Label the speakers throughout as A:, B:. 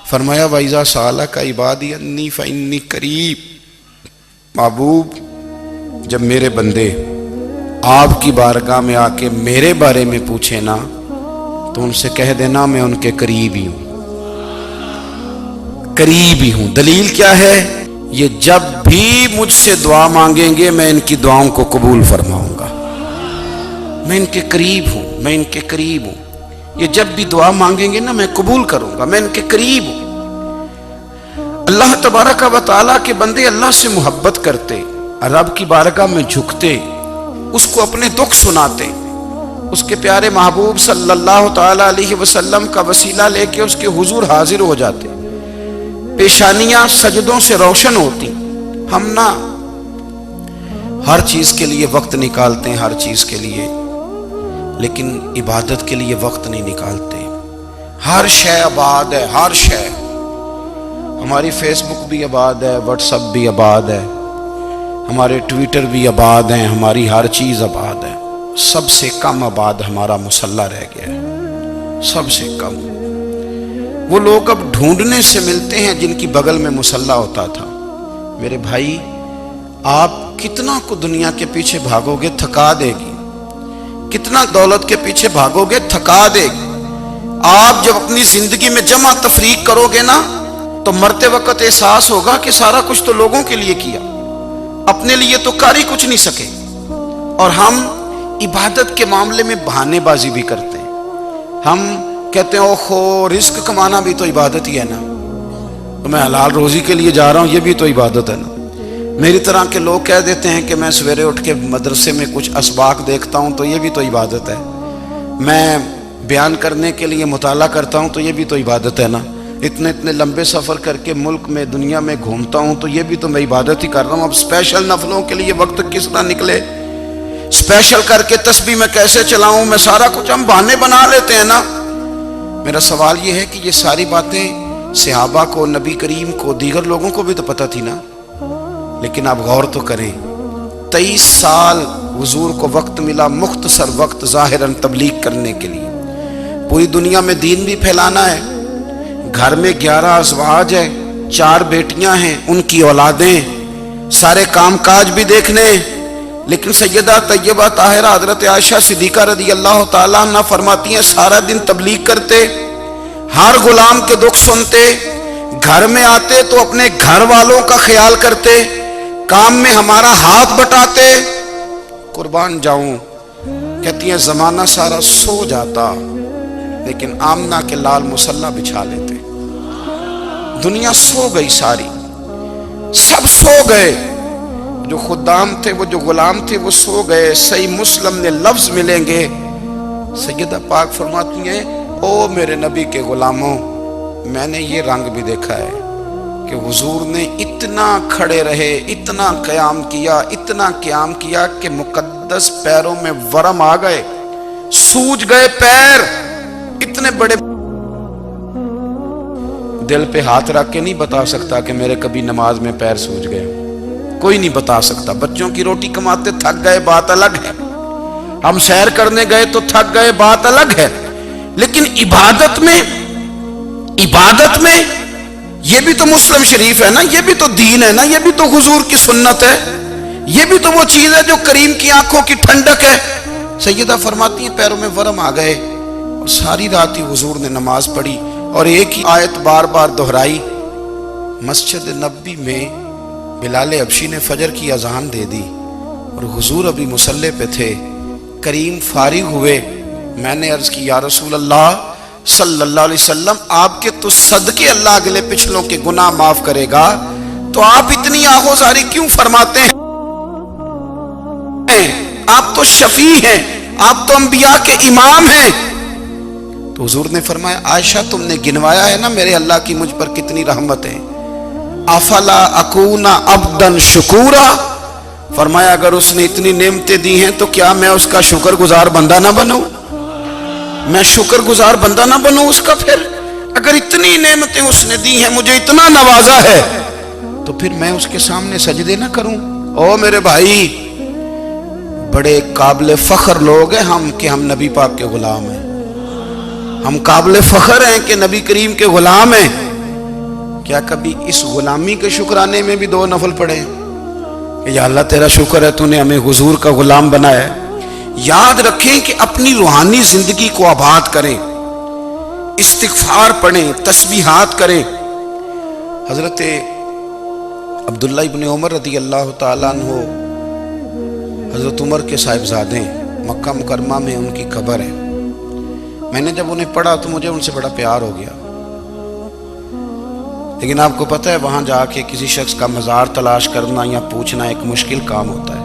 A: فرمایا وَإِذَا سَأَلَكَ عِبَادِي أَنِّي فَإِنِّي قَرِيب، محبوب جب میرے بندے آپ کی بارگاہ میں آ کے میرے بارے میں پوچھیں نا تو ان سے کہہ دینا میں ان کے قریب ہی ہوں، قریب ہی ہوں۔ دلیل کیا ہے؟ یہ جب بھی مجھ سے دعا مانگیں گے میں ان کی دعاؤں کو قبول فرماؤں گا، میں ان کے قریب ہوں، میں ان کے قریب ہوں۔ یہ جب بھی دعا مانگیں گے نا میں قبول کروں گا، میں ان کے قریب ہوں۔ اللہ تبارک و تعالیٰ کے بندے اللہ سے محبت کرتے، رب کی بارگاہ میں جھکتے، اس کو اپنے دکھ سناتے، اس کے پیارے محبوب صلی اللہ تعالیٰ علیہ وسلم کا وسیلہ لے کے اس کے حضور حاضر ہو جاتے، پیشانیاں سجدوں سے روشن ہوتی۔ ہم نا ہر چیز کے لیے وقت نکالتے ہیں، ہر چیز کے لیے، لیکن عبادت کے لیے وقت نہیں نکالتے۔ ہر شے آباد ہے، ہر شے، ہماری فیس بک بھی آباد ہے، واٹس ایپ بھی آباد ہے، ہمارے ٹویٹر بھی آباد ہیں، ہماری ہر چیز آباد ہے۔ سب سے کم آباد ہمارا مصلی رہ گیا ہے، سب سے کم۔ وہ لوگ اب ڈھونڈنے سے ملتے ہیں جن کی بغل میں مصلی ہوتا تھا۔ میرے بھائی، آپ کتنا کو دنیا کے پیچھے بھاگو گے تھکا دے گی، کتنا دولت کے پیچھے بھاگو گے تھکا دے گی۔ آپ جب اپنی زندگی میں جمع تفریق کرو گے نا تو مرتے وقت احساس ہوگا کہ سارا کچھ تو لوگوں کے لیے کیا، اپنے لیے تو کر ہی کچھ نہیں سکے۔ اور ہم عبادت کے معاملے میں بہانے بازی بھی کرتے ہیں۔ ہم کہتے ہیں اوہو رزق کمانا بھی تو عبادت ہی ہے نا، تو میں حلال روزی کے لیے جا رہا ہوں، یہ بھی تو عبادت ہے نا۔ میری طرح کے لوگ کہہ دیتے ہیں کہ میں سویرے اٹھ کے مدرسے میں کچھ اسباق دیکھتا ہوں تو یہ بھی تو عبادت ہے، میں بیان کرنے کے لیے مطالعہ کرتا ہوں تو یہ بھی تو عبادت ہے نا، اتنے لمبے سفر کر کے ملک میں دنیا میں گھومتا ہوں تو یہ بھی تو میں عبادت ہی کر رہا ہوں۔ اب اسپیشل نفلوں کے لیے وقت کس طرح نکلے، اسپیشل کر کے تسبیح میں کیسے چلاؤں، میں سارا کچھ ہم بہانے بنا لیتے ہیں نا۔ میرا سوال یہ ہے کہ یہ ساری باتیں صحابہ کو، نبی کریم کو، دیگر لوگوں کو بھی تو پتہ تھی نا، لیکن آپ غور تو کریں، 23 سال حضور کو وقت ملا، مختصر وقت ظاہراً تبلیغ کرنے کے لیے، پوری دنیا میں دین بھی پھیلانا ہے۔ گھر میں 11 ازواج ہے، 4 بیٹیاں ہیں، ان کی اولادیں، سارے کام کاج بھی دیکھنے، لیکن سیدہ طیبہ طاہرہ حضرت عائشہ صدیقہ رضی اللہ تعالیٰ عنہ فرماتی ہیں سارا دن تبلیغ کرتے، ہر غلام کے دکھ سنتے، گھر میں آتے تو اپنے گھر والوں کا خیال کرتے، کام میں ہمارا ہاتھ بٹاتے۔ قربان جاؤں، کہتی ہیں زمانہ سارا سو جاتا لیکن آمنہ کے لال مصلی بچھا لیتے۔ دنیا سو گئی، ساری سب سو گئے، جو خدام تھے، وہ جو غلام تھے وہ سو گئے۔ صحیح مسلم میں لفظ ملیں گے، سیدہ پاک فرماتی ہیں او میرے نبی کے غلاموں، میں نے یہ رنگ بھی دیکھا ہے کہ حضور نے اتنا کھڑے رہے، اتنا قیام کیا، اتنا قیام کیا کہ مقدس پیروں میں ورم آ گئے، سوج گئے پیر، اتنے بڑے۔ دل پہ ہاتھ رکھ کے نہیں بتا سکتا کہ میرے کبھی نماز میں پیر سوج گئے، کوئی نہیں بتا سکتا۔ بچوں کی روٹی کماتے تھک گئے بات الگ ہے، ہم سیر کرنے گئے تو تھک گئے بات الگ ہے، لیکن عبادت میں یہ بھی تو مسلم شریف ہے نا، یہ بھی تو دین ہے نا، یہ بھی تو حضور کی سنت ہے، یہ بھی تو وہ چیز ہے جو کریم کی آنکھوں کی ٹھنڈک ہے۔ سیدہ فرماتی ہیں پیروں میں ورم آ گئے، اور ساری رات ہی حضور نے نماز پڑھی اور ایک ہی آیت بار بار دہرائی۔ مسجد نبوی میں بلال حبشی نے فجر کی اذان دے دی اور حضور ابھی مصلی پہ تھے، کریم فارغ ہوئے، میں نے عرض کی یا رسول اللہ صلی اللہ علیہ وسلم، آپ کے تو صدقے اللہ اگلے پچھلوں کے گناہ معاف کرے گا، تو آپ اتنی آہوزاری کیوں فرماتے ہیں؟ آپ تو شفیع ہیں، آپ تو انبیاء کے امام ہیں۔ تو حضور نے فرمایا عائشہ تم نے گنوایا ہے نا میرے اللہ کی مجھ پر کتنی رحمت ہے، افلا اکون عبدا شکورا، فرمایا اگر اس نے اتنی نعمتیں دی ہیں تو کیا میں اس کا شکر گزار بندہ نہ بنوں، میں شکر گزار بندہ نہ بنوں اس کا؟ پھر اگر اتنی نعمتیں اس نے دی ہیں، مجھے اتنا نوازا ہے، تو پھر میں اس کے سامنے سجدے نہ کروں؟ او میرے بھائی، بڑے قابل فخر لوگ ہیں ہم کہ ہم نبی پاک کے غلام ہیں، ہم قابل فخر ہیں کہ نبی کریم کے غلام ہیں، کیا کبھی اس غلامی کے شکرانے میں بھی 2 نفل پڑھے کہ یا اللہ تیرا شکر ہے تو نے ہمیں حضور کا غلام بنایا ہے؟ یاد رکھیں کہ اپنی روحانی زندگی کو آباد کریں، استغفار پڑھیں، تسبیحات کریں۔ حضرت عبداللہ ابن عمر رضی اللہ تعالیٰ عنہ حضرت عمر کے صاحبزادے، مکہ مکرمہ میں ان کی قبر ہے۔ میں نے جب انہیں پڑھا تو مجھے ان سے بڑا پیار ہو گیا، لیکن آپ کو پتہ ہے وہاں جا کے کسی شخص کا مزار تلاش کرنا یا پوچھنا ایک مشکل کام ہوتا ہے۔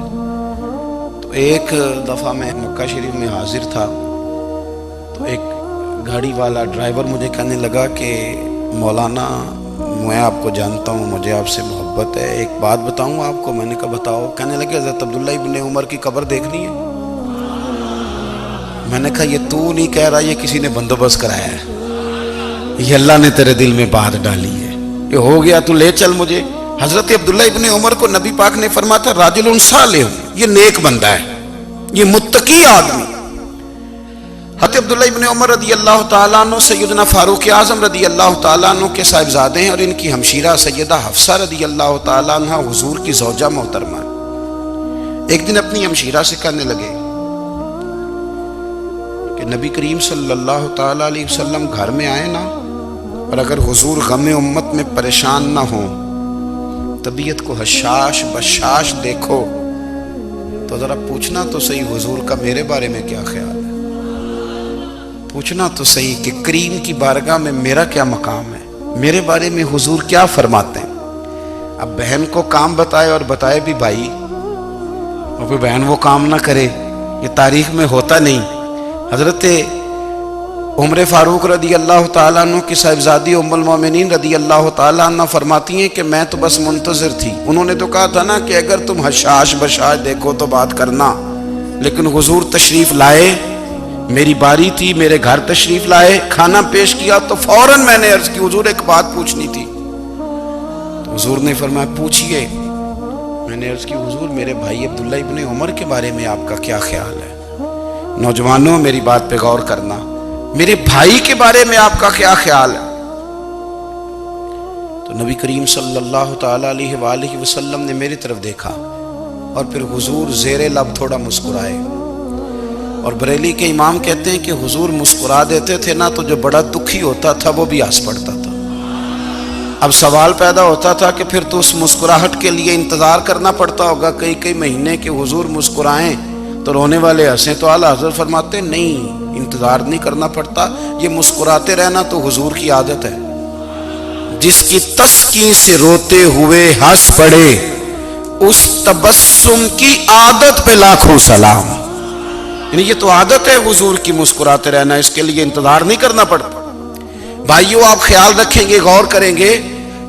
A: تو ایک دفعہ میں مکہ شریف میں حاضر تھا تو ایک گاڑی والا ڈرائیور مجھے کہنے لگا کہ مولانا میں آپ کو جانتا ہوں، مجھے آپ سے محبت ہے، ایک بات بتاؤں آپ کو؟ میں نے کہا بتاؤ۔ کہنے لگے حضرت عبداللہ ابن عمر کی قبر دیکھنی ہے۔ میں نے کہا یہ تو نہیں کہہ رہا، یہ کسی نے بندوبست کرایا ہے، یہ اللہ نے تیرے دل میں بات ڈالی ہے، یہ ہو گیا تو لے چل مجھے۔ حضرت عبداللہ ابن عمر کو نبی پاک نے فرمایا تھا راجل صالح، یہ نیک بندہ ہے، یہ متقی آدمی۔ حضرت عبداللہ ابن عمر رضی اللہ تعالیٰ عنہ سیدنا فاروق اعظم رضی اللہ تعالیٰ عنہ کے صاحبزادے ہیں، اور ان کی ہمشیرہ سیدہ حفصہ رضی اللہ تعالیٰ عنہ حضور کی زوجہ محترمہ ہے۔ ایک دن اپنی ہمشیرہ سے کہنے لگے کہ نبی کریم صلی اللہ تعالیٰ علیہ وسلم گھر میں آئے نا، اور اگر حضور غم امت میں پریشان نہ ہوں، طبیعت کو حشاش بشاش دیکھو تو ذرا پوچھنا تو صحیح حضور کا میرے بارے میں کیا خیال ہے، پوچھنا تو صحیح کہ کریم کی بارگاہ میں میرا کیا مقام ہے، میرے بارے میں حضور کیا فرماتے ہیں۔ اب بہن کو کام بتائے اور بتائے بھی بھائی، اور پھر بہن وہ کام نہ کرے، یہ تاریخ میں ہوتا نہیں۔ حضرت عمر فاروق رضی اللہ تعالیٰ عنہ کی صاحبزادی ام المومنین رضی اللہ تعالیٰ عنہ فرماتی ہیں کہ میں تو بس منتظر تھی، انہوں نے تو کہا تھا نا کہ اگر تم حشاش بشاش دیکھو تو بات کرنا، لیکن حضور تشریف لائے، میری باری تھی، میرے گھر تشریف لائے، کھانا پیش کیا تو فوراً میں نے عرض کی حضور ایک بات پوچھنی تھی۔ تو حضور نے فرمایا پوچھئے۔ میں نے عرض کی حضور میرے بھائی عبداللہ ابن عمر کے بارے میں آپ کا کیا خیال ہے؟ نوجوانوں میری بات پہ غور کرنا، میرے بھائی کے بارے میں آپ کا کیا خیال ہے؟ تو نبی کریم صلی اللہ تعالیٰ علیہ وآلہ وسلم نے میری طرف دیکھا اور پھر حضور زیر لب تھوڑا مسکرائے، اور بریلی کے امام کہتے ہیں کہ حضور مسکرا دیتے تھے نا تو جو بڑا دکھی ہوتا تھا وہ بھی ہنس پڑتا تھا۔ اب سوال پیدا ہوتا تھا کہ پھر تو اس مسکراہٹ کے لیے انتظار کرنا پڑتا ہوگا کئی مہینے کہ حضور مسکرائیں تو رونے والے ہنسیں، تو اعلیٰ حضرت فرماتے نہیں، انتظار نہیں کرنا پڑتا، یہ مسکراتے رہنا تو حضور کی عادت ہے۔ جس کی تسکین سے روتے ہوئے ہنس پڑے، اس تبسم کی عادت پہ لاکھوں سلام۔ یعنی یہ تو عادت ہے حضور کی مسکراتے رہنا، اس کے لیے انتظار نہیں کرنا پڑتا۔ بھائیو آپ خیال رکھیں گے، غور کریں گے،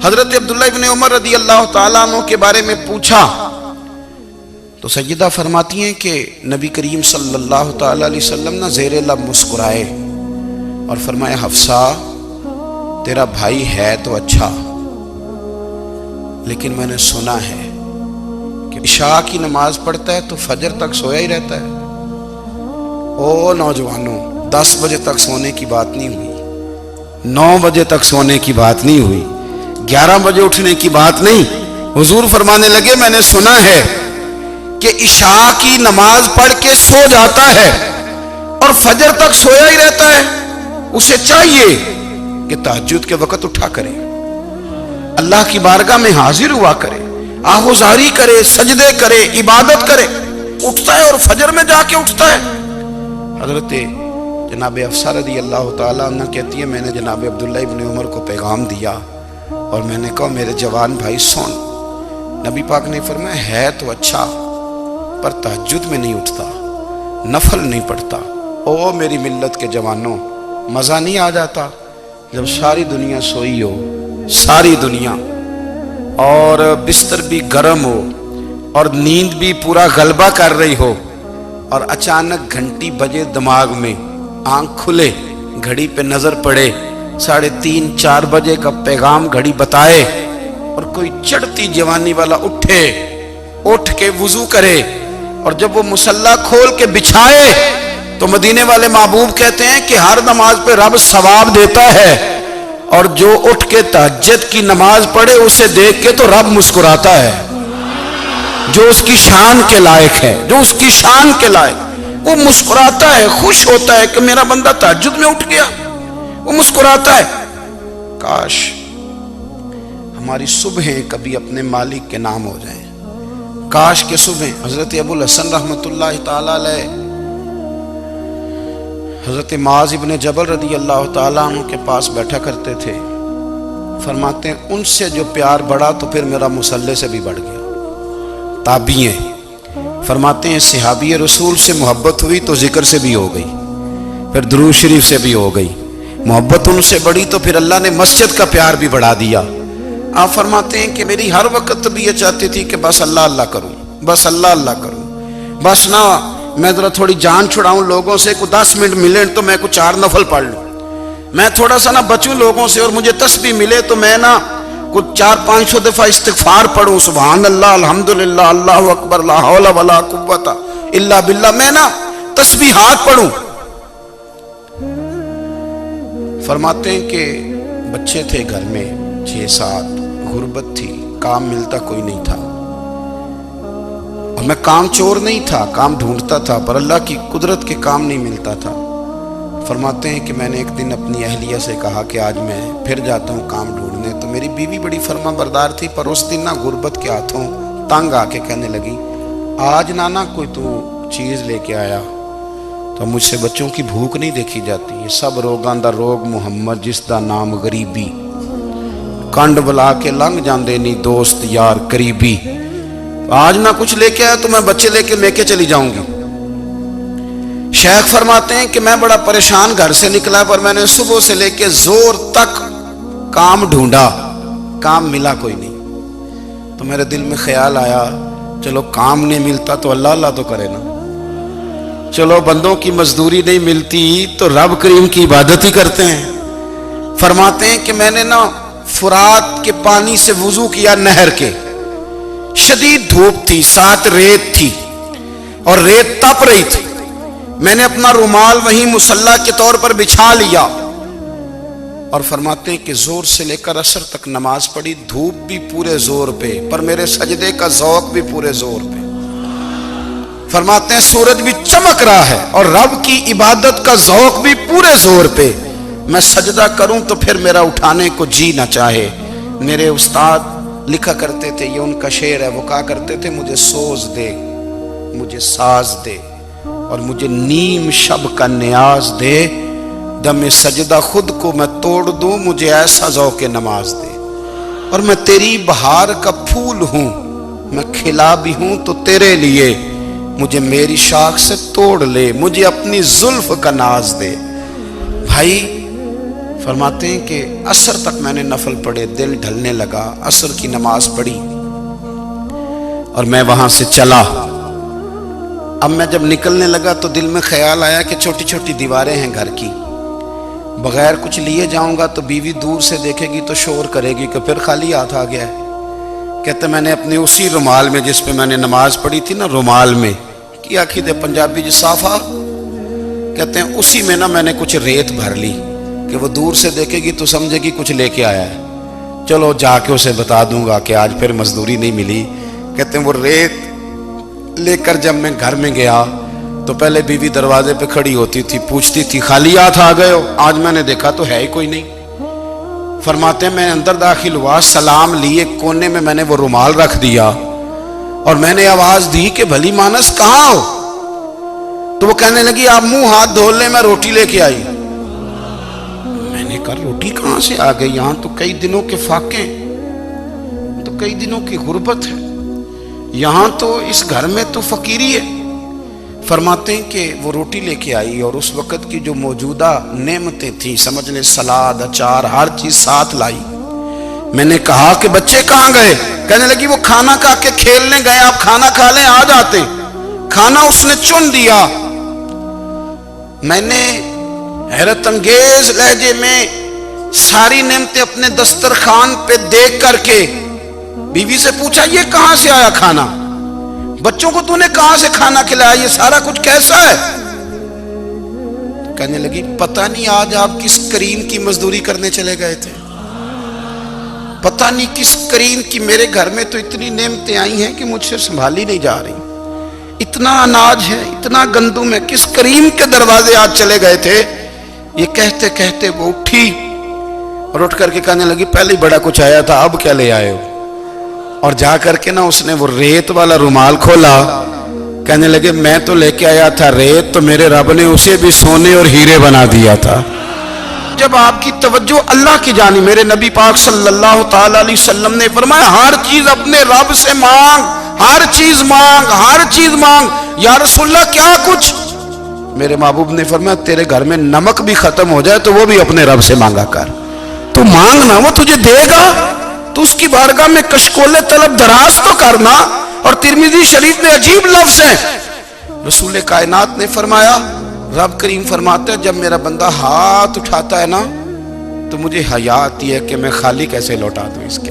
A: حضرت عبداللہ ابن عمر رضی اللہ تعالیٰ عنہ کے بارے میں پوچھا تو سیدہ فرماتی ہیں کہ نبی کریم صلی اللہ تعالیٰ علیہ وسلم نے زیر لب مسکرائے اور فرمایا حفصہ تیرا بھائی ہے تو اچھا، لیکن میں نے سنا ہے کہ عشاء کی نماز پڑھتا ہے تو فجر تک سویا ہی رہتا ہے۔ او نوجوانوں، 10 بجے تک سونے کی بات نہیں ہوئی، 9 بجے تک سونے کی بات نہیں ہوئی، 11 بجے اٹھنے کی بات نہیں۔ حضور فرمانے لگے میں نے سنا ہے کہ عشاء کی نماز پڑھ کے سو جاتا ہے اور فجر تک سویا ہی رہتا ہے، اسے چاہیے کہ تہجد کے وقت اٹھا کرے، اللہ کی بارگاہ میں حاضر ہوا کرے، آہوزاری کرے، سجدے کرے، عبادت کرے، اٹھتا ہے اور فجر میں جا کے اٹھتا ہے۔ حضرت جناب حفصہ رضی اللہ تعالیٰ عنہ کہتی ہے میں نے جناب عبداللہ ابن عمر کو پیغام دیا اور میں نے کہا میرے جوان بھائی سن۔ نبی پاک نے فرمایا ہے تو اچھا پر تہجد میں نہیں اٹھتا، نفل نہیں پڑھتا۔ او میری ملت کے جوانوں، مزہ نہیں آ جاتا جب ساری دنیا سوئی ہو، ساری دنیا، اور بستر بھی گرم ہو اور نیند بھی پورا غلبہ کر رہی ہو، اور اچانک گھنٹی بجے دماغ میں، آنکھ کھلے، گھڑی پہ نظر پڑے، 3:30 4 بجے کا پیغام گھڑی بتائے، اور کوئی چڑھتی جوانی والا اٹھ کے وضو کرے، اور جب وہ مصلی کھول کے بچھائے تو مدینے والے محبوب کہتے ہیں کہ ہر نماز پہ رب ثواب دیتا ہے، اور جو اٹھ کے تہجد کی نماز پڑھے اسے دیکھ کے تو رب مسکراتا ہے، جو اس کی شان کے لائق ہے، جو اس کی شان کے لائق، وہ مسکراتا ہے، خوش ہوتا ہے کہ میرا بندہ تہجد میں اٹھ گیا، وہ مسکراتا ہے۔ کاش ہماری صبحیں کبھی اپنے مالک کے نام ہو جائیں، کاش کہ صبح حضرت ابو الحسن رحمت اللہ تعالیٰ علیہ حضرت معاذ ابن جبل رضی اللہ تعالیٰ عنہ کے پاس بیٹھا کرتے تھے، فرماتے ہیں ان سے جو پیار بڑھا تو پھر میرا مصلی سے بھی بڑھ گیا۔ تابعی ہیں، فرماتے ہیں صحابی رسول سے محبت ہوئی تو ذکر سے بھی ہو گئی، پھر درود شریف سے بھی ہو گئی، محبت ان سے بڑھی تو پھر اللہ نے مسجد کا پیار بھی بڑھا دیا۔ آپ فرماتے ہیں کہ میری ہر وقت بھی یہ چاہتی تھی کہ بس اللہ اللہ کروں، بس اللہ اللہ کروں، بس نہ میں ذرا تھوڑی جان چھڑاؤں لوگوں سے، کوئی 10 منٹ ملے تو میں کچھ 4 نفل پڑھ لوں، میں تھوڑا سا نہ بچوں لوگوں سے، اور مجھے تسبیح ملے تو میں نہ کچھ 400-500 دفعہ استغفار پڑھوں، سبحان اللہ، الحمدللہ، اللہ اکبر، لا حول ولا قوت الا باللہ، میں نہ تسبیحات پڑھوں۔ فرماتے ہیں کہ بچے تھے گھر میں 6-7، غربت تھی، کام ملتا کوئی نہیں تھا، اور میں کام چور نہیں تھا، کام ڈھونڈتا تھا، پر اللہ کی قدرت کے کام نہیں ملتا تھا۔ فرماتے ہیں کہ میں نے ایک دن اپنی اہلیہ سے کہا کہ آج میں پھر جاتا ہوں کام ڈھونڈنے، تو میری بیوی بڑی فرما بردار تھی، پر اس دن نہ غربت کے ہاتھوں تنگ آ کے کہنے لگی آج نانا کوئی تو چیز لے کے آیا، تو مجھ سے بچوں کی بھوک نہیں دیکھی جاتی، یہ سب روگاں دا روگ محمد جس دا نام غریبی، کنڈ بلا کے لنگ جاندے نہیں دوست یار قریبی، آج نہ کچھ لے کے آیا تو میں بچے لے کے میکے چلی جاؤں گی۔ شیخ فرماتے ہیں کہ میں بڑا پریشان گھر سے نکلا، پر میں نے صبح سے لے کے زور تک کام ڈھونڈا، کام ملا کوئی نہیں، تو میرے دل میں خیال آیا چلو کام نہیں ملتا تو اللہ اللہ تو کرے نا، چلو بندوں کی مزدوری نہیں ملتی تو رب کریم کی عبادت ہی کرتے ہیں۔ فرماتے ہیں کہ میں نے نا فرات کے پانی سے وضو کیا، نہر کے، شدید دھوپ تھی، ساتھ ریت تھی اور ریت تپ رہی تھی، میں نے اپنا رومال وہیں مصلی کے طور پر بچھا لیا، اور فرماتے ہیں کہ زور سے لے کر عصر تک نماز پڑھی، دھوپ بھی پورے زور پہ، پر میرے سجدے کا ذوق بھی پورے زور پہ۔ فرماتے ہیں سورج بھی چمک رہا ہے اور رب کی عبادت کا ذوق بھی پورے زور پہ، میں سجدہ کروں تو پھر میرا اٹھانے کو جی نہ چاہے۔ میرے استاد لکھا کرتے تھے، یہ ان کا شعر ہے، وہ کہا کرتے تھے مجھے سوز دے، مجھے ساز دے، اور مجھے نیم شب کا نیاز دے، دم سجدہ خود کو میں توڑ دوں، مجھے ایسا ذوق نماز دے، اور میں تیری بہار کا پھول ہوں، میں کھلا بھی ہوں تو تیرے لیے، مجھے میری شاخ سے توڑ لے، مجھے اپنی زلف کا ناز دے۔ بھائی فرماتے ہیں کہ عصر تک میں نے نفل پڑھے، دل ڈھلنے لگا، عصر کی نماز پڑھی اور میں وہاں سے چلا۔ اب میں جب نکلنے لگا تو دل میں خیال آیا کہ چھوٹی چھوٹی دیواریں ہیں گھر کی، بغیر کچھ لیے جاؤں گا تو بیوی دور سے دیکھے گی تو شور کرے گی کہ پھر خالی ہاتھ آ گیا ہے۔ کہتے میں نے اپنے اسی رومال میں جس پہ میں نے نماز پڑھی تھی نا، رومال میں کی آخی دے پنجابی جسافہ کہتے ہیں، اسی میں نا میں نے کچھ ریت بھر لی کہ وہ دور سے دیکھے گی تو سمجھے گی کچھ لے کے آیا ہے، چلو جا کے اسے بتا دوں گا کہ آج پھر مزدوری نہیں ملی۔ کہتے ہیں وہ ریت لے کر جب میں گھر میں گیا تو پہلے بیوی دروازے پہ کھڑی ہوتی تھی، پوچھتی تھی خالی ہاتھ آ گئے ہو؟ آج میں نے دیکھا تو ہے ہی کوئی نہیں۔ فرماتے ہیں میں اندر داخل ہوا، سلام لیے، کونے میں میں نے وہ رومال رکھ دیا اور میں نے آواز دی کہ بھلی مانس کہاں ہو؟ تو وہ کہنے لگی آپ منہ ہاتھ دھو لیں، میں روٹی لے کے آئی۔ میں نے کہا روٹی کہاں سے آ گئی؟ یہاں تو کئی دنوں کے فاقے، تو کئی دنوں کی غربت ہے، یہاں تو اس گھر میں تو فقیری ہے۔ فرماتے ہیں کہ وہ روٹی لے کے آئی اور اس وقت کی جو موجودہ نعمتیں تھیں، سمجھ لیں سلاد، اچار، ہر چیز ساتھ لائی۔ میں نے کہا کہ بچے کہاں گئے؟ کہنے لگی وہ کھانا کھا کے کھیلنے گئے، آپ کھانا کھا لیں آ جاتے۔ کھانا اس نے چن دیا۔ میں نے حیرت انگیز لہجے میں ساری نعمتیں اپنے دسترخوان پہ دیکھ کر کے بیوی سے پوچھا یہ کہاں سے آیا کھانا؟ بچوں کو تو نے کہاں سے کھانا کھلایا؟ یہ سارا کچھ کیسا ہے؟ کہنے لگی پتہ نہیں آج آپ کس کریم کی مزدوری کرنے چلے گئے تھے۔ پتہ نہیں کس کریم کی میرے گھر میں تو اتنی نعمتیں آئی ہیں کہ مجھ سے سنبھالی نہیں جا رہی، اتنا اناج ہے، اتنا گندم ہے، کس کریم کے دروازے آج چلے گئے تھے؟ یہ کہتے کہتے وہ اٹھی اور اٹھ کر کے کہنے لگی پہلے ہی بڑا کچھ آیا تھا، اب کیا لے آئے ہو؟ اور جا کر کے نا اس نے وہ ریت والا رومال کھولا، کہنے لگے میں تو لے کے آیا تھا ریت، تو میرے رب نے اسے بھی سونے اور ہیرے بنا دیا تھا۔ جب آپ کی توجہ اللہ کی جانب، میرے نبی پاک صلی اللہ تعالی علیہ وسلم نے فرمایا ہر چیز اپنے رب سے مانگ، ہر چیز مانگ، ہر چیز مانگ۔ یا رسول اللہ کیا کچھ؟ میرے محبوب نے فرمایا تیرے گھر میں نمک بھی ختم ہو جائے تو وہ بھی اپنے رب سے مانگا کر، تو مانگنا وہ تجھے دے گا، تو اس کی بارگاہ میں کشکول طلب دراز تو کرنا۔ اور ترمذی شریف میں عجیب لفظ ہے، رسول کائنات نے فرمایا، رب کریم فرماتا ہے جب میرا بندہ ہاتھ اٹھاتا ہے نا تو مجھے حیا آتی ہے کہ میں خالی کیسے لوٹا دوں اس کے۔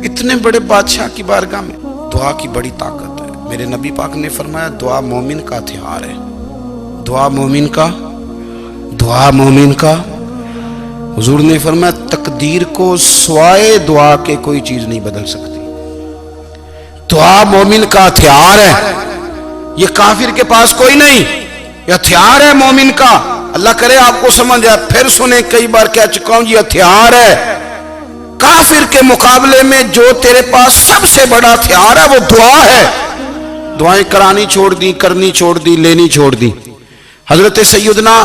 A: اتنے بڑے بادشاہ کی بارگاہ میں دعا کی بڑی طاقت ہے۔ میرے نبی پاک نے فرمایا دعا مومن کا ہتھیار ہے، دعا مومن کا، دعا مومن کا۔ حضور نے فرمایا تقدیر کو سوائے دعا کے کوئی چیز نہیں بدل سکتی۔ دعا مومن کا ہتھیار ہے، یہ کافر کے پاس کوئی نہیں، یہ ہتھیار ہے مومن کا۔ اللہ کرے آپ کو سمجھ آئے، پھر سنیں، کئی بار کہہ چکا ہوں یہ ہتھیار ہے۔ کافر کے مقابلے میں جو تیرے پاس سب سے بڑا ہتھیار ہے وہ دعا ہے۔ دعائیں کرانی چھوڑ دی، کرنی چھوڑ دی، لینی چھوڑ دی۔ حضرت سیدنا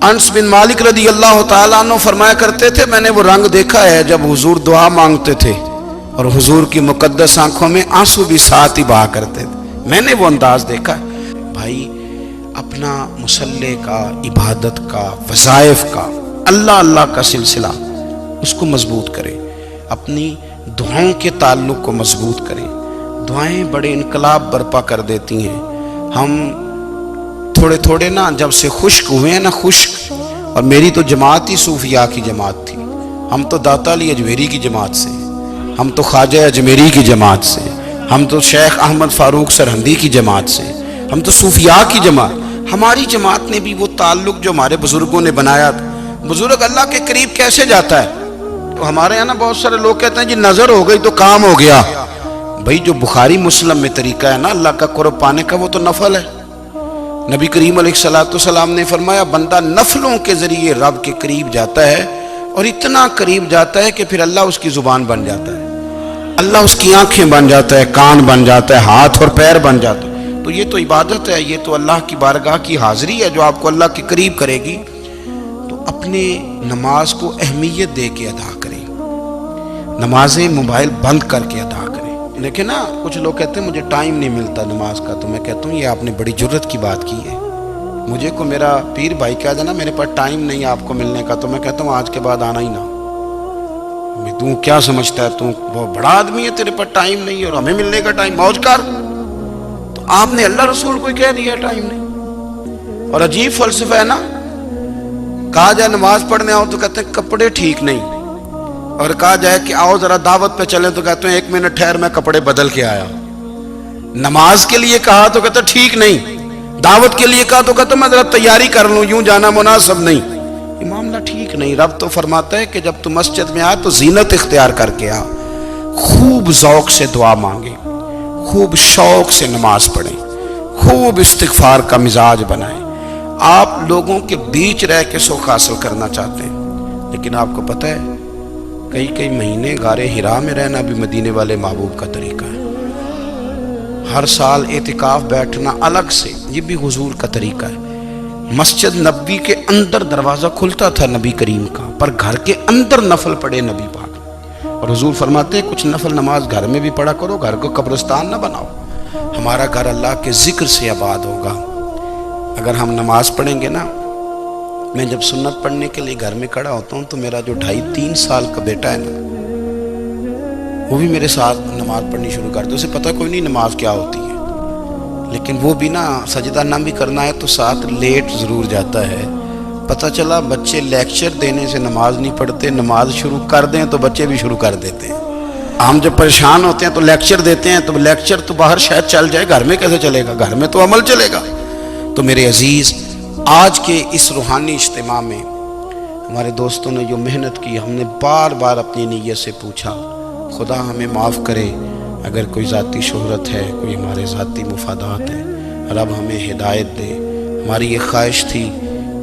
A: انس بن مالک رضی اللہ تعالیٰ عنہ فرمایا کرتے تھے میں نے وہ رنگ دیکھا ہے جب حضور دعا مانگتے تھے اور حضور کی مقدس آنکھوں میں آنسو بھی ساتھ ہی بہا کرتے تھے، میں نے وہ انداز دیکھا ہے۔ بھائی اپنا مصلی کا، عبادت کا، وظائف کا، اللہ اللہ کا سلسلہ اس کو مضبوط کریں، اپنی دعاؤں کے تعلق کو مضبوط کریں۔ دعائیں بڑے انقلاب برپا کر دیتی ہیں۔ ہم تھوڑے تھوڑے نا جب سے خشک ہوئے ہیں نا، خشک، اور میری تو جماعت ہی صوفیاء کی جماعت تھی، ہم تو داتا علی اجمیری کی جماعت سے، ہم تو خواجہ اجمیری کی جماعت سے، ہم تو شیخ احمد فاروق سرہندی کی جماعت سے، ہم تو صوفیاء کی جماعت۔ ہماری جماعت نے بھی وہ تعلق جو ہمارے بزرگوں نے بنایا تھا۔ بزرگ اللہ کے قریب کیسے جاتا ہے؟ تو ہمارے یہاں نا بہت سارے لوگ کہتے ہیں جی نظر ہو گئی تو کام ہو گیا۔ بھائی جو بخاری مسلم میں طریقہ ہے نا اللہ کا قرب پانے کا وہ تو نفل ہے۔ نبی کریم علیہ السلام نے فرمایا بندہ نفلوں کے ذریعے رب کے قریب جاتا ہے، اور اتنا قریب جاتا ہے کہ پھر اللہ اس کی زبان بن جاتا ہے، اللہ اس کی آنکھیں بن جاتا ہے، کان بن جاتا ہے، ہاتھ اور پیر بن جاتا ہے۔ تو یہ تو عبادت ہے، یہ تو اللہ کی بارگاہ کی حاضری ہے جو آپ کو اللہ کے قریب کرے گی۔ تو اپنے نماز کو اہمیت دے کے ادا کریں، نمازیں موبائل بند کر کے ادا کریں۔ لیکن نا کچھ لوگ کہتے ہیں مجھے ٹائم نہیں ملتا نماز کا، تو میں کہتا ہوں یہ آپ نے بڑی جرت کی بات کی ہے۔ مجھے کو میرا پیر بھائی کہہ دینا میرے پاس ٹائم نہیں آپ کو ملنے کا، تو میں کہتا ہوں آج کے بعد آنا ہی نہ۔ تو کیا سمجھتا ہے، تو بہت بڑا آدمی ہے، تیرے پاس ٹائم نہیں اور ہمیں ملنے کا ٹائم، موج کر۔ تو آپ نے اللہ رسول کو کہہ دیا ٹائم نہیں۔ اور عجیب فلسفہ ہے نا، کہا جائے نماز پڑھنے آؤ تو کہتے ہیں کپڑے ٹھیک نہیں، اور کہا جائے کہ آؤ ذرا دعوت پہ چلیں تو کہتے ہیں ایک منٹ ٹھہر میں کپڑے بدل کے آیا۔ نماز کے لیے کہا تو کہتے ہیں ٹھیک نہیں، دعوت کے لیے کہا تو کہتے ہیں میں ذرا تیاری کر لوں، یوں جانا مناسب نہیں۔ یہ معاملہ ٹھیک نہیں۔ رب تو فرماتا ہے کہ جب تو مسجد میں آ تو زینت اختیار کر کے آ، خوب ذوق سے دعا مانگے، خوب شوق سے نماز پڑھیں، خوب استغفار کا مزاج بنائیں۔ آپ لوگوں کے بیچ رہ کے سکھ حاصل کرنا چاہتے ہیں، لیکن آپ کو پتہ ہے کئی مہینے غار حرا میں رہنا بھی مدینے والے محبوب کا طریقہ ہے۔ ہر سال اعتکاف بیٹھنا الگ سے، یہ بھی حضور کا طریقہ ہے۔ مسجد نبوی کے اندر دروازہ کھلتا تھا نبی کریم کا، پر گھر کے اندر نفل پڑھے نبی پاک، اور حضور فرماتے ہیں کچھ نفل نماز گھر میں بھی پڑھا کرو، گھر کو قبرستان نہ بناؤ۔ ہمارا گھر اللہ کے ذکر سے آباد ہوگا۔ اگر ہم نماز پڑھیں گے نا، میں جب سنت پڑھنے کے لیے گھر میں کھڑا ہوتا ہوں تو میرا جو 2.5-3 سال کا بیٹا ہے نا، وہ بھی میرے ساتھ نماز پڑھنی شروع کر دے۔ اسے پتہ کوئی نہیں نماز کیا ہوتی ہے، لیکن وہ بھی نا سجدہ نہ بھی کرنا ہے تو ساتھ لیٹ ضرور جاتا ہے۔ پتہ چلا بچے لیکچر دینے سے نماز نہیں پڑھتے، نماز شروع کر دیں تو بچے بھی شروع کر دیتے ہیں۔ ہم جب پریشان ہوتے ہیں تو لیکچر دیتے ہیں، تو لیکچر تو باہر شاید چل جائے، گھر میں کیسے چلے گا؟ گھر میں تو عمل چلے گا۔ تو میرے عزیز، آج کے اس روحانی اجتماع میں ہمارے دوستوں نے جو محنت کی، ہم نے بار بار اپنی نیت سے پوچھا خدا ہمیں معاف کرے اگر کوئی ذاتی شہرت ہے، کوئی ہمارے ذاتی مفادات ہیں، رب ہمیں ہدایت دے۔ ہماری یہ خواہش تھی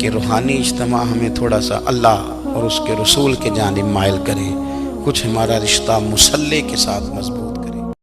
A: کہ روحانی اجتماع ہمیں تھوڑا سا اللہ اور اس کے رسول کے جانب مائل کرے، کچھ ہمارا رشتہ مصلی کے ساتھ مضبوط